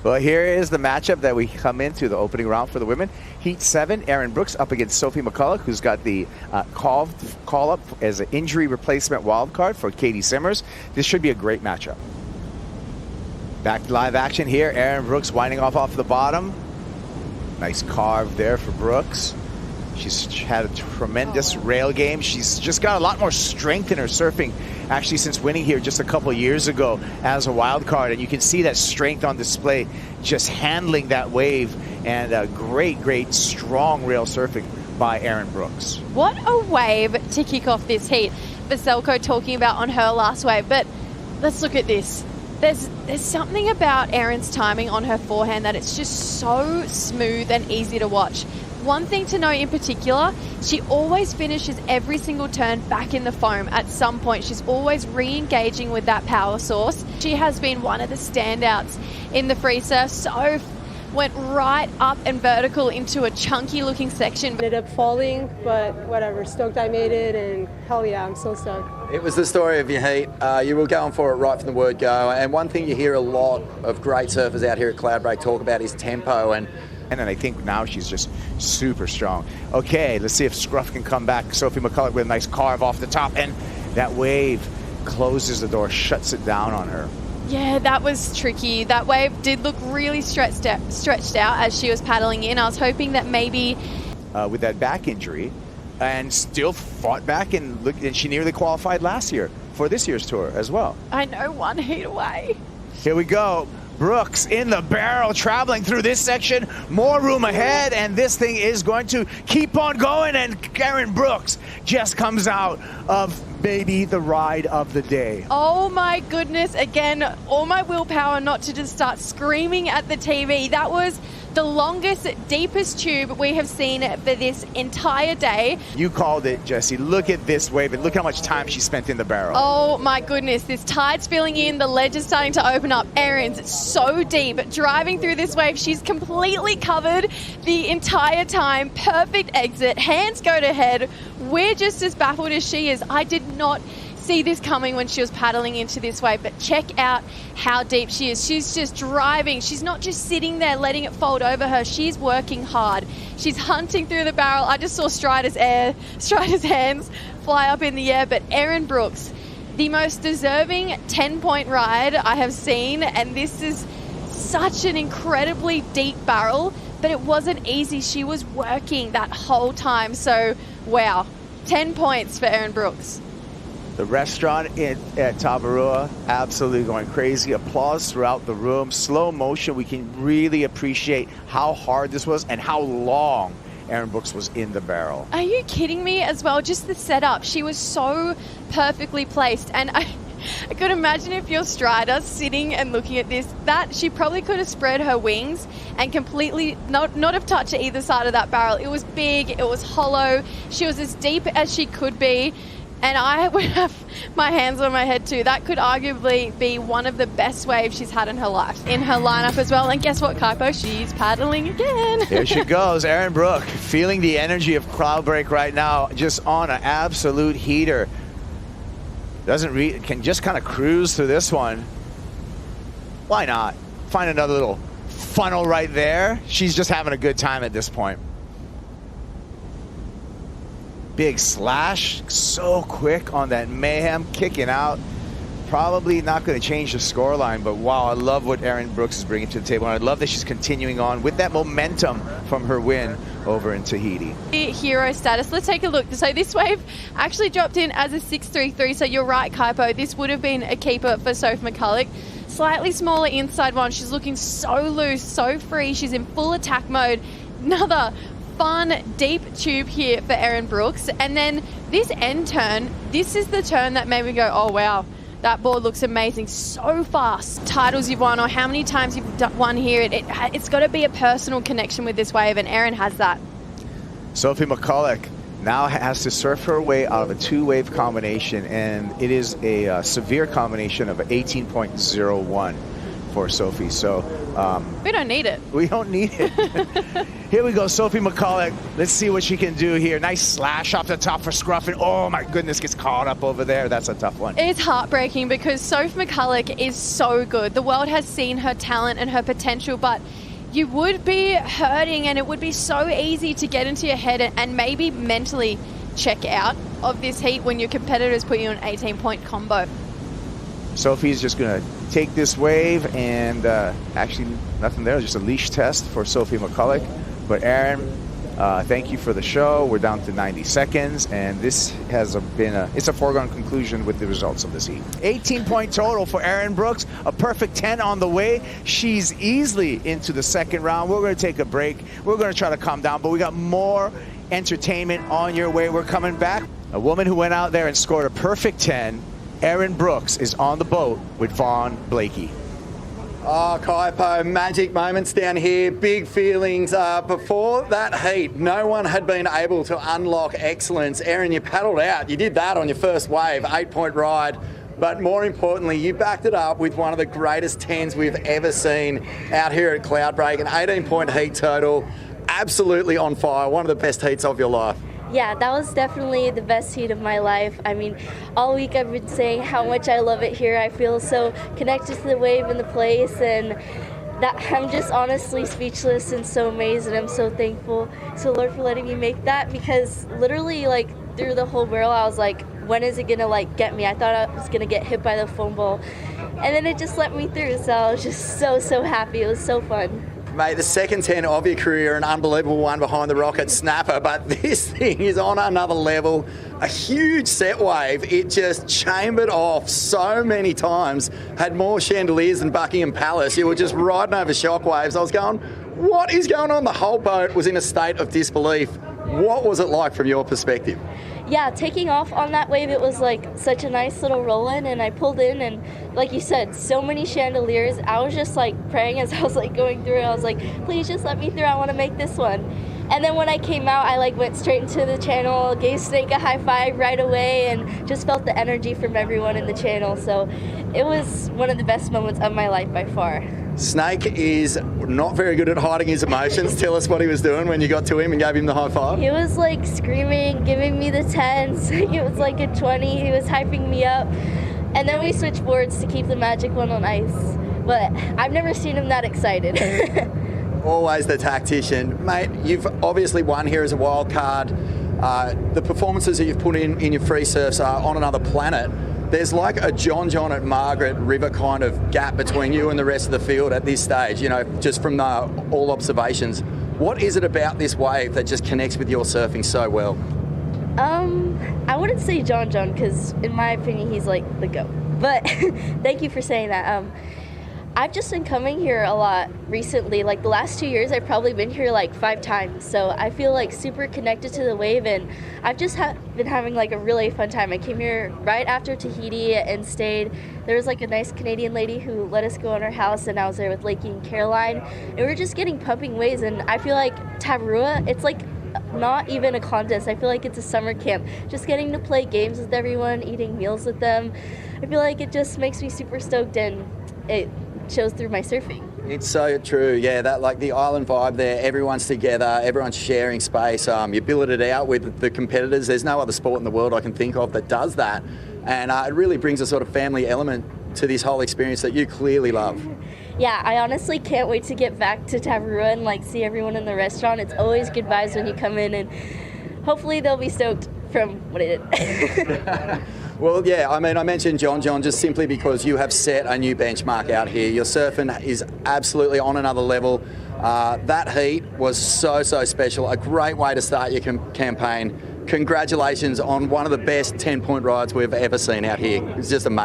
Well, here is the matchup that we come into the opening round for the women. Heat 7, Erin Brooks up against Sophie McCulloch, who's got the call up as an injury replacement wild card for Katie Simmers. This should be a great matchup. Back to live action here. Erin Brooks winding off the bottom. Nice carve there for Brooks. She's had a tremendous rail game. She's just got a lot more strength in her surfing, actually, since winning here just a couple years ago as a wild card. And you can see that strength on display, just handling that wave, and a great, strong rail surfing by Erin Brooks. What a wave to kick off this heat. Vaselko talking about on her last wave, but let's look at this. There's something about Erin's timing on her forehand that it's just so smooth and easy to watch. One thing to note in particular, she always finishes every single turn back in the foam at some point. She's always re-engaging with that power source. She has been one of the standouts in the free surf. So went right up and vertical into a chunky looking section. Ended up falling, but whatever, stoked I made it, and hell yeah, I'm so stoked. It was the story of your heat. You were going for it right from the word go, and one thing you hear a lot of great surfers out here at Cloudbreak talk about is tempo, and I think now she's just super strong. Okay, let's see if Scruff can come back. Sophie McCulloch with a nice carve off the top, and that wave closes the door, shuts it down on her. Yeah, that was tricky. That wave did look really stretched out as she was paddling in. I was hoping that maybe with that back injury, and still fought back, and she nearly qualified last year for this year's tour as well. I know, one heat away. Here we go. Brooks in the barrel, traveling through this section. More room ahead, and this thing is going to keep on going, and Erin Brooks just comes out of maybe the ride of the day. Oh my goodness, again, all my willpower not to just start screaming at the TV. That was the longest, deepest tube we have seen for this entire day. You called it, Jesse. Look at this wave, and look how much time she spent in the barrel. Oh my goodness, this tide's filling in, the ledge is starting to open up. Erin's so deep, driving through this wave. She's completely covered the entire time. Perfect exit, hands go to head. We're just as baffled as she is. I did not see this coming when she was paddling into this wave, but check out how deep she is. She's just driving. She's not just sitting there letting it fold over her. She's working hard. She's hunting through the barrel. I just saw Strider's hands fly up in the air, but Erin Brooks, the most deserving 10-point ride I have seen, and this is such an incredibly deep barrel, but it wasn't easy. She was working that whole time, so wow, 10 points for Erin Brooks. The restaurant at Tavarua, absolutely going crazy. Applause throughout the room. Slow motion, we can really appreciate how hard this was and how long Erin Brooks was in the barrel. Are you kidding me as well? Just the setup. She was so perfectly placed. And I could imagine if you're Strider sitting and looking at this, that she probably could have spread her wings and completely not have touched either side of that barrel. It was big, it was hollow. She was as deep as she could be. And I would have my hands on my head too. That could arguably be one of the best waves she's had in her life. In her lineup as well. And guess what, Kaipo? She's paddling again. There she goes, Erin Brooks, feeling the energy of Cloudbreak right now, just on an absolute heater. Can just kind of cruise through this one. Why not? Find another little funnel right there. She's just having a good time at this point. Big slash, so quick on that mayhem, kicking out. Probably not going to change the scoreline, but wow, I love what Erin Brooks is bringing to the table, and I love that she's continuing on with that momentum from her win over in Tahiti. Hero status, let's take a look. So this wave actually dropped in as a 633, so you're right, Kaipo, this would have been a keeper for Sophie McCulloch. Slightly smaller inside one, she's looking so loose, so free, she's in full attack mode. Another fun, deep tube here for Erin Brooks. And then this end turn, this is the turn that made me go, oh wow, that board looks amazing, so fast. Titles you've won, or how many times you've won here, it's got to be a personal connection with this wave, and Erin has that. Sophie McCulloch now has to surf her way out of a two-wave combination, and it is a severe combination of 18.01. for Sophie. So We don't need it. we don't need it. Here we go, Sophie McCulloch. Let's see what she can do here. Nice slash off the top for Scruff, and oh my goodness, gets caught up over there. That's a tough one. It's heartbreaking because Sophie McCulloch is so good. The world has seen her talent and her potential, but you would be hurting and it would be so easy to get into your head and maybe mentally check out of this heat when your competitors put you in an 18-point combo. Sophie's just going to take this wave, and actually nothing there, just a leash test for Sophie McCulloch. But Erin, thank you for the show. We're down to 90 seconds, and this has it's a foregone conclusion with the results of this heat. 18-point total for Erin Brooks, a perfect 10 on the way. She's easily into the second round. We're going to take a break. We're going to try to calm down, but we got more entertainment on your way. We're coming back. A woman who went out there and scored a perfect 10, Erin Brooks, is on the boat with Vaughn Blakey. Oh, Kaipo, magic moments down here, big feelings. Before that heat, no one had been able to unlock excellence. Erin, you paddled out. You did that on your first wave, 8-point ride. But more importantly, you backed it up with one of the greatest 10s we've ever seen out here at Cloudbreak, an 18-point heat total. Absolutely on fire, one of the best heats of your life. Yeah, that was definitely the best heat of my life. I mean, all week I've been saying how much I love it here. I feel so connected to the wave and the place, and that I'm just honestly speechless and so amazed, and I'm so thankful to Lord for letting me make that, because literally, like, through the whole whirl, I was like, when is it gonna, like, get me? I thought I was gonna get hit by the foam ball, and then it just let me through, so I was just so happy. It was so fun. Mate, the second 10 of your career, an unbelievable one behind the rocket snapper, but this thing is on another level. A huge set wave. It just chambered off so many times, had more chandeliers than Buckingham Palace. You were just riding over shockwaves. I was going, what is going on? The whole boat was in a state of disbelief. What was it like from your perspective? Yeah, taking off on that wave, it was like such a nice little roll-in, and I pulled in, and like you said, so many chandeliers. I was just like praying as I was like going through it. I was like, please just let me through. I want to make this one. And then when I came out, I like went straight into the channel, gave Snake a high five right away, and just felt the energy from everyone in the channel. So it was one of the best moments of my life by far. Snake is not very good at hiding his emotions. Tell us what he was doing when you got to him and gave him the high five. He was like screaming, giving me the 10s. It was like a 20. He was hyping me up. And then we switched boards to keep the magic one on ice. But I've never seen him that excited. Always the tactician. Mate, you've obviously won here as a wild card. The performances that you've put in your free surfs are on another planet. There's like a John at Margaret River kind of gap between you and the rest of the field at this stage, you know, just from all observations. What is it about this wave that just connects with your surfing so well? I wouldn't say John, because in my opinion, he's like the GOAT. But thank you for saying that. I've just been coming here a lot recently. Like the last 2 years, I've probably been here like 5 times. So I feel like super connected to the wave, and I've just been having like a really fun time. I came here right after Tahiti and stayed. There was like a nice Canadian lady who let us go in her house, and I was there with Lakey and Caroline, and we were just getting pumping waves. And I feel like Tavarua, it's like not even a contest. I feel like it's a summer camp. Just getting to play games with everyone, eating meals with them. I feel like it just makes me super stoked, and it shows through my surfing. It's so true, yeah, that like the island vibe there, everyone's together, everyone's sharing space, you billet it out with the competitors. There's no other sport in the world I can think of that does that, and it really brings a sort of family element to this whole experience that you clearly love. Yeah, I honestly can't wait to get back to Tavarua and like see everyone in the restaurant. It's always good vibes when you come in, and hopefully they'll be stoked from what I did. Well, yeah, I mean, I mentioned John just simply because you have set a new benchmark out here. Your surfing is absolutely on another level. That heat was so special. A great way to start your campaign. Congratulations on one of the best 10-point rides we've ever seen out here. It's just amazing.